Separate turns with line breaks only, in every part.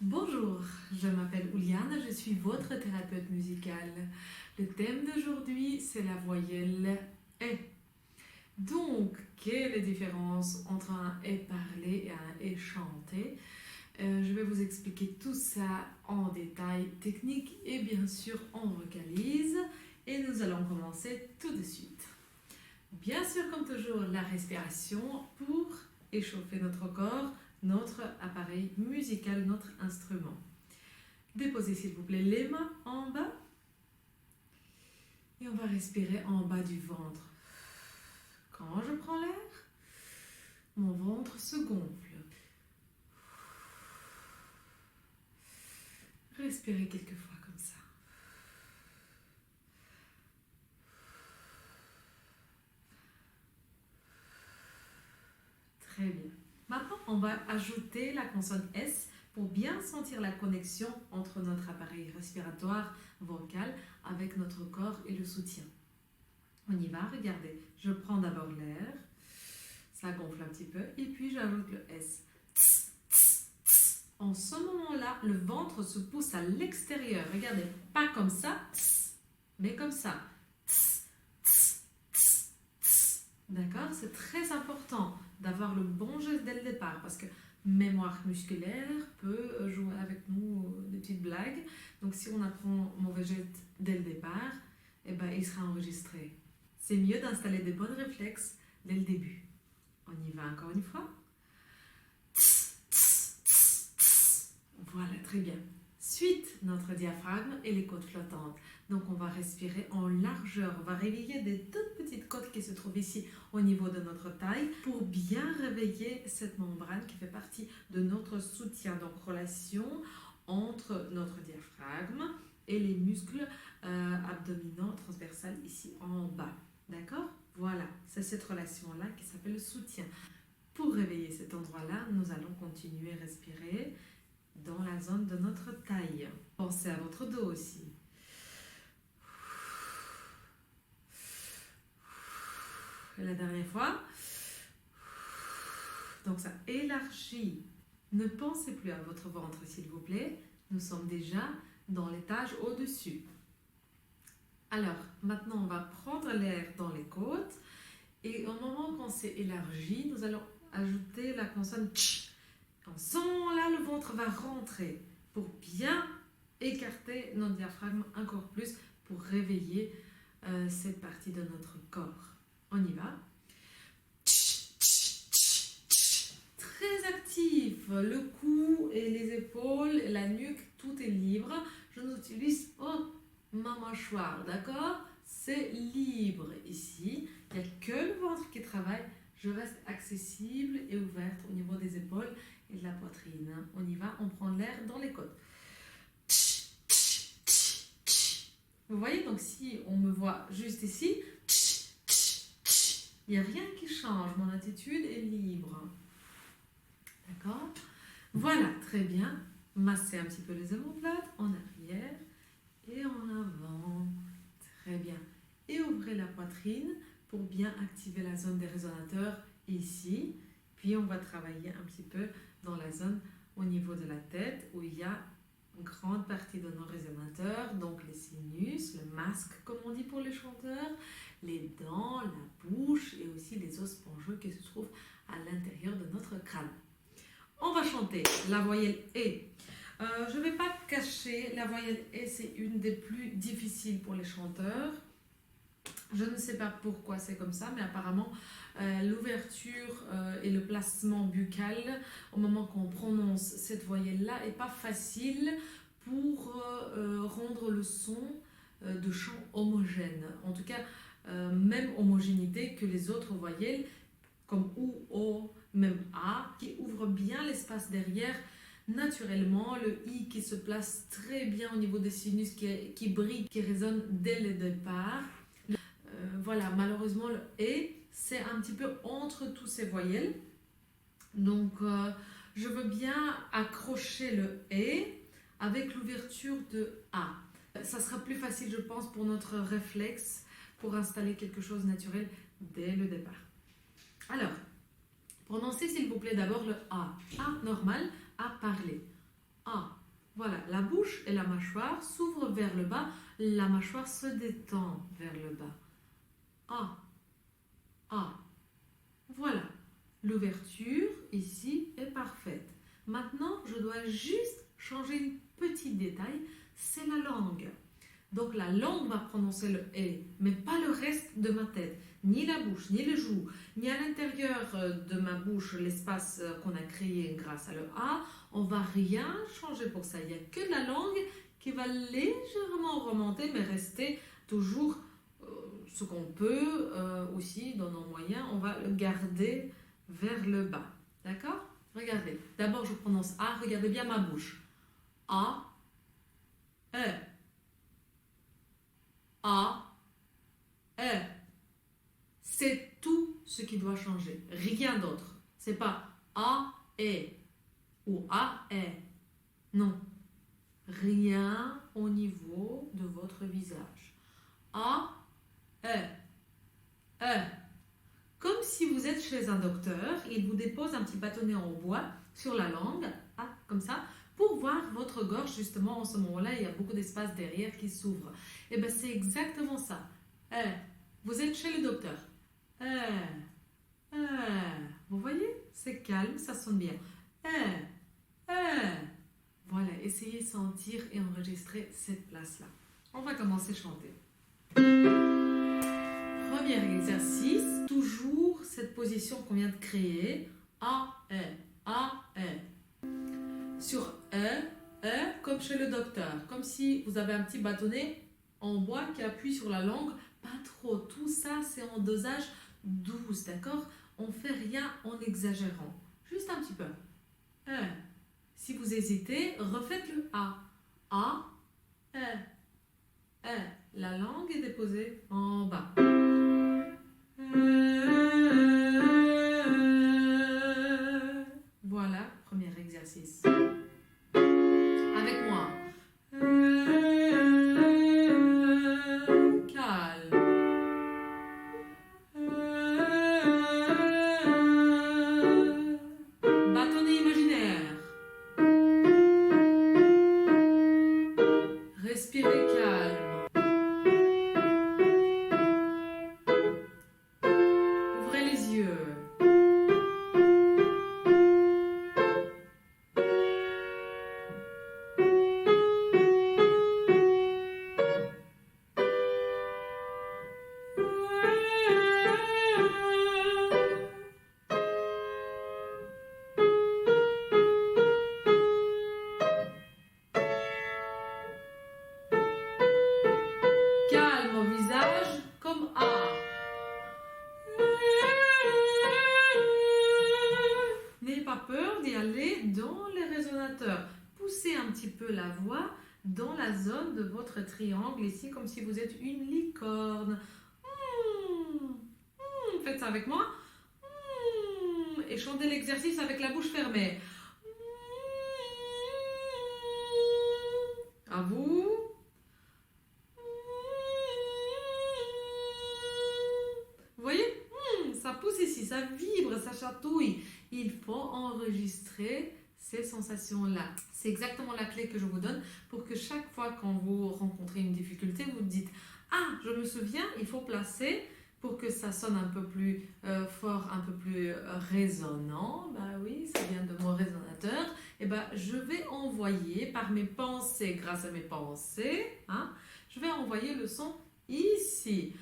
Bonjour, je m'appelle Ouliane, je suis votre thérapeute musicale. Le thème d'aujourd'hui, c'est la voyelle E. Donc, quelle est la différence entre un E parlé et un E chanté? Je vais vous expliquer tout ça en détail technique et bien sûr en vocalise. Et nous allons commencer tout de suite. Bien sûr, comme toujours, la respiration pour échauffer notre corps, notre appareil musical, notre instrument. Déposez s'il vous plaît les mains en bas et on va respirer en bas du ventre. Quand je prends l'air, mon ventre se gonfle. Respirez quelques fois comme ça. Très bien. Maintenant, on va ajouter la consonne S pour bien sentir la connexion entre notre appareil respiratoire vocal avec notre corps et le soutien. On y va, regardez. Je prends d'abord l'air, ça gonfle un petit peu, et puis j'ajoute le S. En ce moment-là, le ventre se pousse à l'extérieur. Regardez, pas comme ça, mais comme ça. D'accord? C'est très important d'avoir le bon geste dès le départ parce que mémoire musculaire peut jouer avec nous des petites blagues. Donc si on apprend mauvais geste dès le départ, eh ben, il sera enregistré. C'est mieux d'installer des bons réflexes dès le début. On y va encore une fois. Voilà, très bien. Suite, notre diaphragme et les côtes flottantes. Donc on va respirer en largeur, on va réveiller des toutes petites côtes qui se trouvent ici au niveau de notre taille pour bien réveiller cette membrane qui fait partie de notre soutien, donc relation entre notre diaphragme et les muscles abdominaux transversales ici en bas. D'accord? Voilà, c'est cette relation-là qui s'appelle le soutien. Pour réveiller cet endroit-là, nous allons continuer à respirer dans la zone de notre taille. Pensez à votre dos aussi. Et la dernière fois. Donc ça élargit. Ne pensez plus à votre ventre, s'il vous plaît. Nous sommes déjà dans l'étage au-dessus. Alors, maintenant, on va prendre l'air dans les côtes. Et au moment qu'on s'est élargi, nous allons ajouter la consonne tch. En ce moment-là, le ventre va rentrer pour bien écarter notre diaphragme encore plus pour réveiller cette partie de notre corps. On y va. Très actif, le cou et les épaules, la nuque, tout est libre. Je n'utilise pas ma mâchoire, d'accord? C'est libre ici. Il n'y a que le ventre qui travaille. Je reste accessible et ouverte au niveau des épaules et de la poitrine. On y va, on prend l'air dans les côtes. Vous voyez, donc si on me voit juste ici, il n'y a rien qui change. Mon attitude est libre. D'accord? Voilà, très bien. Massez un petit peu les omoplates en arrière et en avant. Très bien. Et ouvrez la poitrine pour bien activer la zone des résonateurs ici. Puis on va travailler un petit peu dans la zone au niveau de la tête où il y a une grande partie de nos résonateurs, donc les sinus, le masque comme on dit pour les chanteurs, les dents, la bouche et aussi les os spongieux qui se trouvent à l'intérieur de notre crâne. On va chanter la voyelle E. Je ne vais pas cacher, la voyelle E c'est une des plus difficiles pour les chanteurs. Je ne sais pas pourquoi c'est comme ça, mais apparemment l'ouverture et le placement buccal au moment qu'on prononce cette voyelle-là n'est pas facile pour rendre le son de chant homogène. En tout cas, même homogénéité que les autres voyelles, comme OU, O, même A, qui ouvrent bien l'espace derrière. Naturellement, le I qui se place très bien au niveau des sinus, qui brille, qui résonne dès le départ. Voilà, malheureusement, le E, c'est un petit peu entre tous ces voyelles. Donc, je veux bien accrocher le E avec l'ouverture de A. Ça sera plus facile, je pense, pour notre réflexe, pour installer quelque chose de naturel dès le départ. Alors, prononcez s'il vous plaît d'abord le A. A normal, A parlé. A. Voilà, la bouche et la mâchoire s'ouvrent vers le bas, la mâchoire se détend vers le bas. A. A. Voilà, l'ouverture ici est parfaite. Maintenant, je dois juste changer un petit détail, c'est la langue. Donc la langue va prononcer le E, mais pas le reste de ma tête. Ni la bouche, ni les joues, ni à l'intérieur de ma bouche, l'espace qu'on a créé grâce à le A. On va rien changer pour ça. Il n'y a que la langue qui va légèrement remonter, mais rester toujours ce qu'on peut aussi dans nos moyens. On va le garder vers le bas. D'accord? Regardez. D'abord, je prononce A. Regardez bien ma bouche. A, E. A, E. C'est tout ce qui doit changer. Rien d'autre. C'est pas A, E ou A, E. Non. Rien au niveau de votre visage. A, E. E. Comme si vous êtes chez un docteur, il vous dépose un petit bâtonnet en bois sur la langue, comme ça, pour voir votre gorge. Justement, en ce moment-là, il y a beaucoup d'espace derrière qui s'ouvre. Et bien, c'est exactement ça. Vous êtes chez le docteur. Vous voyez? C'est calme, ça sonne bien. Voilà, essayez de sentir et enregistrer cette place-là. On va commencer à chanter. Premier exercice, toujours cette position qu'on vient de créer. A, E, A, E. Sur E, comme chez le docteur. Comme si vous avez un petit bâtonnet en bois qui appuie sur la langue. Pas trop. Tout ça, c'est en dosage 12, d'accord? On ne fait rien en exagérant. Juste un petit peu. Si vous hésitez, refaites le A. A, E. La langue est déposée en bas. Voilà, premier exercice. Avec moi. Calme. Bâtonnet imaginaire. Respirez calme. Ouvrez les yeux. Calme au visage comme A. N'ayez pas peur d'y aller dans les résonateurs. Poussez un petit peu la voix dans la zone de votre triangle ici, comme si vous êtes une licorne. Faites ça avec moi. Et chantez l'exercice avec la bouche fermée. À vous. Vous voyez? Ça pousse ici, ça vibre, ça chatouille. Il faut enregistrer ces sensations-là. C'est exactement la clé que je vous donne pour que chaque fois quand vous rencontrez une difficulté, vous dites « Ah, je me souviens, il faut placer pour que ça sonne un peu plus fort, un peu plus résonnant. » Bah oui, ça vient de mon résonateur. Et je vais envoyer par mes pensées, grâce à mes pensées, je vais envoyer le son ici.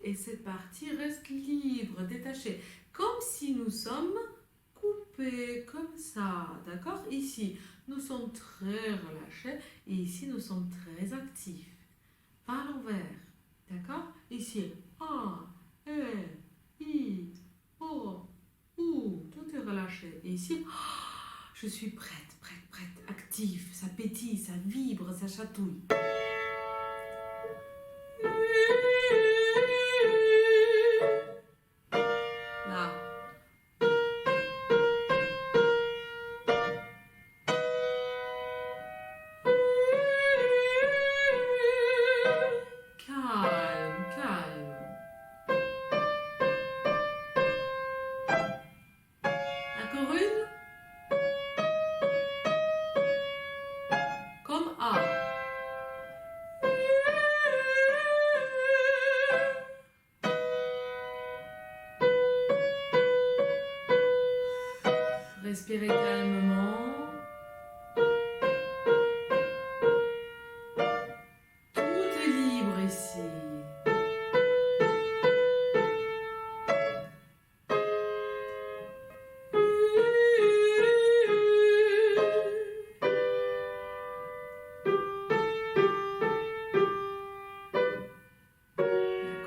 Et cette partie reste libre, détachée, comme si nous sommes coupés, comme ça, d'accord? Ici, nous sommes très relâchés et ici, nous sommes très actifs. Pas à l'envers, d'accord? Ici, A, E, I, O, U, tout est relâché. Et ici, je suis prête, active, ça pétille, ça vibre, ça chatouille. Encore une. Respirez calmement. Tout est libre ici.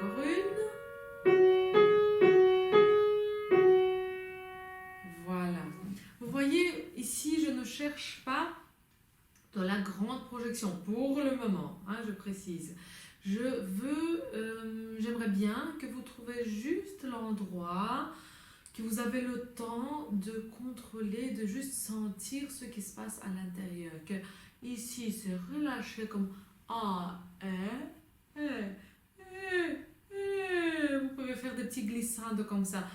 Encore une. Voilà. Vous voyez, ici, je ne cherche pas de la grande projection pour le moment, hein, je précise. J'aimerais bien que vous trouviez juste l'endroit, que vous avez le temps de contrôler, de juste sentir ce qui se passe à l'intérieur. Que ici, c'est relâché comme ah, vous pouvez faire des petits glissades comme ça.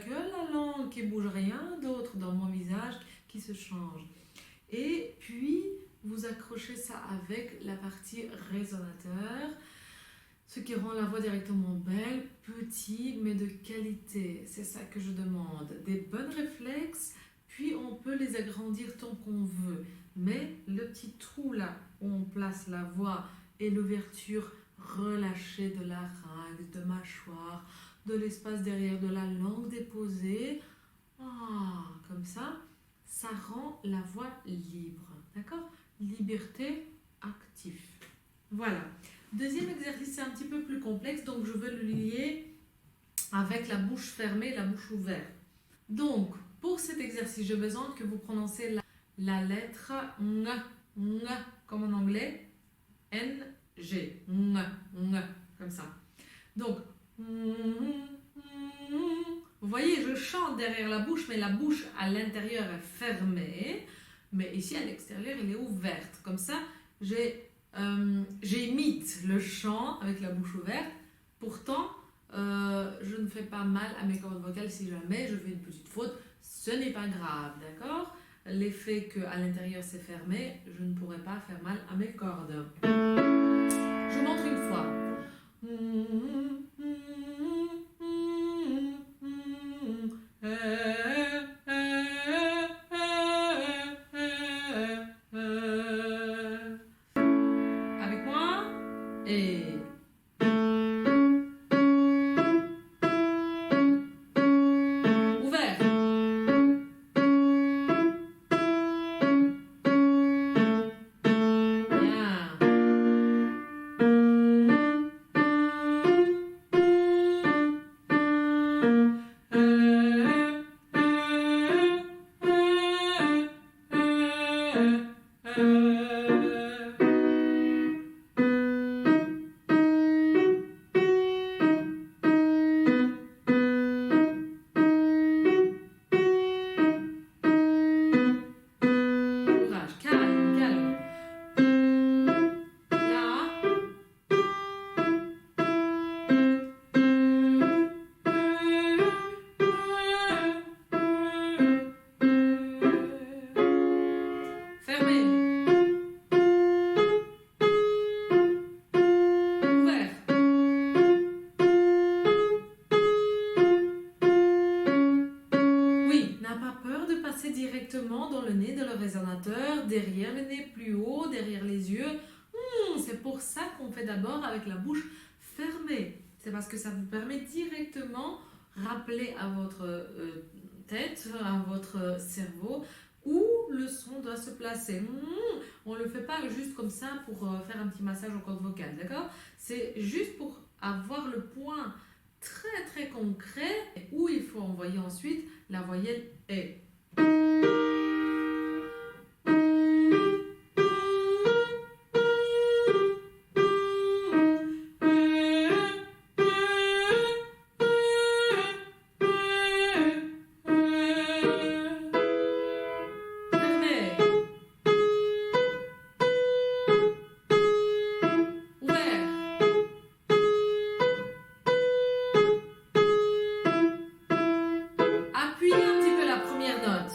Que la langue qui bouge, rien d'autre dans mon visage qui se change. Et puis, vous accrochez ça avec la partie résonateur, ce qui rend la voix directement belle, petit, mais de qualité. C'est ça que je demande. Des bons réflexes, puis on peut les agrandir tant qu'on veut. Mais le petit trou là, où on place la voix et l'ouverture relâchée de larynx, de mâchoire, de l'espace derrière de la langue déposée, comme ça, ça rend la voix libre. D'accord? Liberté active. Voilà. Deuxième exercice, c'est un petit peu plus complexe, donc je vais le lier avec la bouche fermée et la bouche ouverte. Donc, pour cet exercice, j'ai besoin que vous prononcez la lettre ng, comme en anglais, N-G, ng, comme ça. Donc, vous voyez, je chante derrière la bouche, mais la bouche à l'intérieur est fermée, mais ici à l'extérieur, elle est ouverte. Comme ça, j'imite le chant avec la bouche ouverte. Pourtant, je ne fais pas mal à mes cordes vocales si jamais je fais une petite faute. Ce n'est pas grave, d'accord? L'effet qu'à l'intérieur c'est fermé, je ne pourrai pas faire mal à mes cordes. Je vous montre une fois. Avec moi et ouvert. Directement dans le nez de le résonateur, derrière le nez, plus haut, derrière les yeux. C'est pour ça qu'on fait d'abord avec la bouche fermée. C'est parce que ça vous permet directement rappeler à votre tête, à votre cerveau, où le son doit se placer. On ne le fait pas juste comme ça pour faire un petit massage aux cordes vocales, d'accord? C'est juste pour avoir le point très très concret où il faut envoyer ensuite la voyelle « et ». Appuyez un petit peu la première note.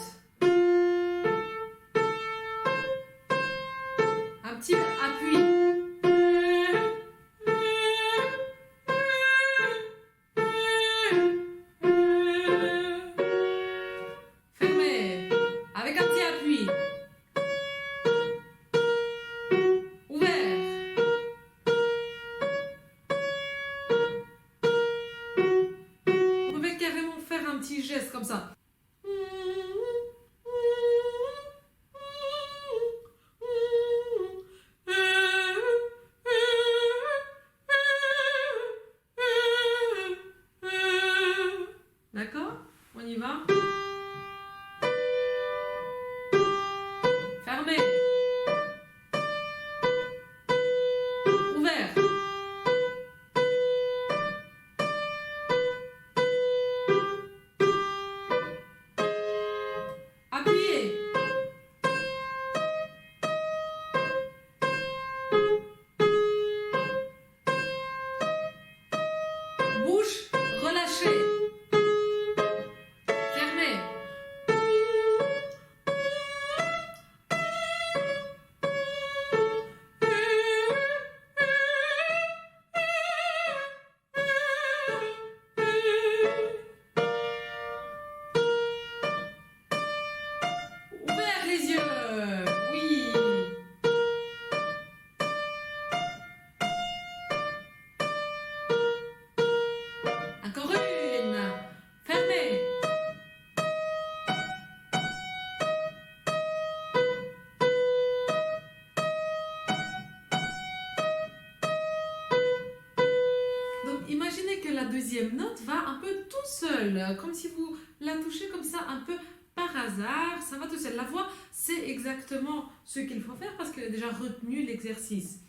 deuxième note va un peu tout seul, comme si vous la touchez comme ça, un peu par hasard, ça va tout seul. La voix, c'est exactement ce qu'il faut faire parce qu'elle a déjà retenu l'exercice.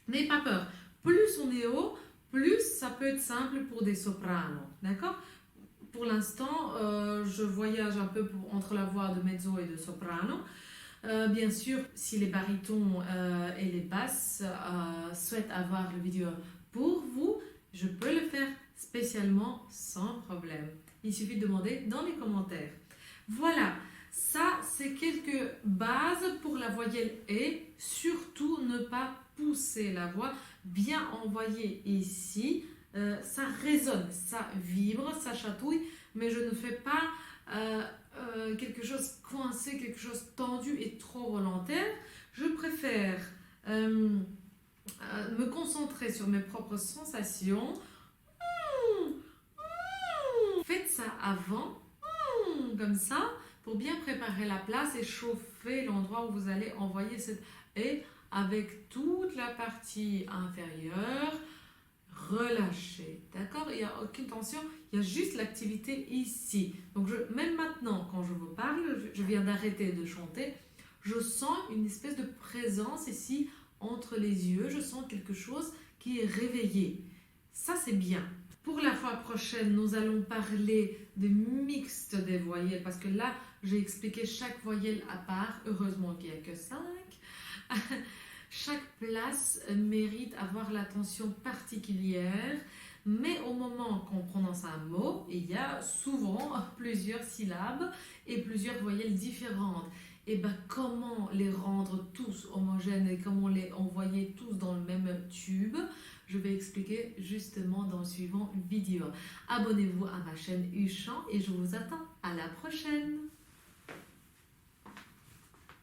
N'ayez pas peur. Plus on est haut, plus ça peut être simple pour des sopranos. D'accord? Pour l'instant, je voyage un peu entre la voix de mezzo et de soprano. Bien sûr, si les barytons et les basses souhaitent avoir le vidéo pour vous, je peux le faire spécialement sans problème. Il suffit de demander dans les commentaires. Voilà, ça c'est quelques bases pour la voyelle E. Surtout ne pas pousser la voix, bien envoyer ici. Ça résonne, ça vibre, ça chatouille, mais je ne fais pas quelque chose coincé, quelque chose tendu et trop volontaire. Je préfère me concentrer sur mes propres sensations. Faites ça avant, comme ça, pour bien préparer la place et chauffer l'endroit où vous allez envoyer cette et avec toute la partie inférieure relâchée. D'accord? Il n'y a aucune tension, il y a juste l'activité ici. Donc même maintenant, quand je vous parle, je viens d'arrêter de chanter, je sens une espèce de présence ici entre les yeux, je sens quelque chose qui est réveillé. Ça, c'est bien. Pour la fois prochaine, nous allons parler de mixte des voyelles, parce que là, j'ai expliqué chaque voyelle à part. Heureusement qu'il n'y a que 5. Chaque place mérite avoir l'attention particulière, mais au moment qu'on prononce un mot, il y a souvent plusieurs syllabes et plusieurs voyelles différentes. Et bien, comment les rendre tous homogènes et comment les envoyer tous dans le même tube, je vais expliquer justement dans le suivant vidéo. Abonnez-vous à ma chaîne Uchant et je vous attends à la prochaine.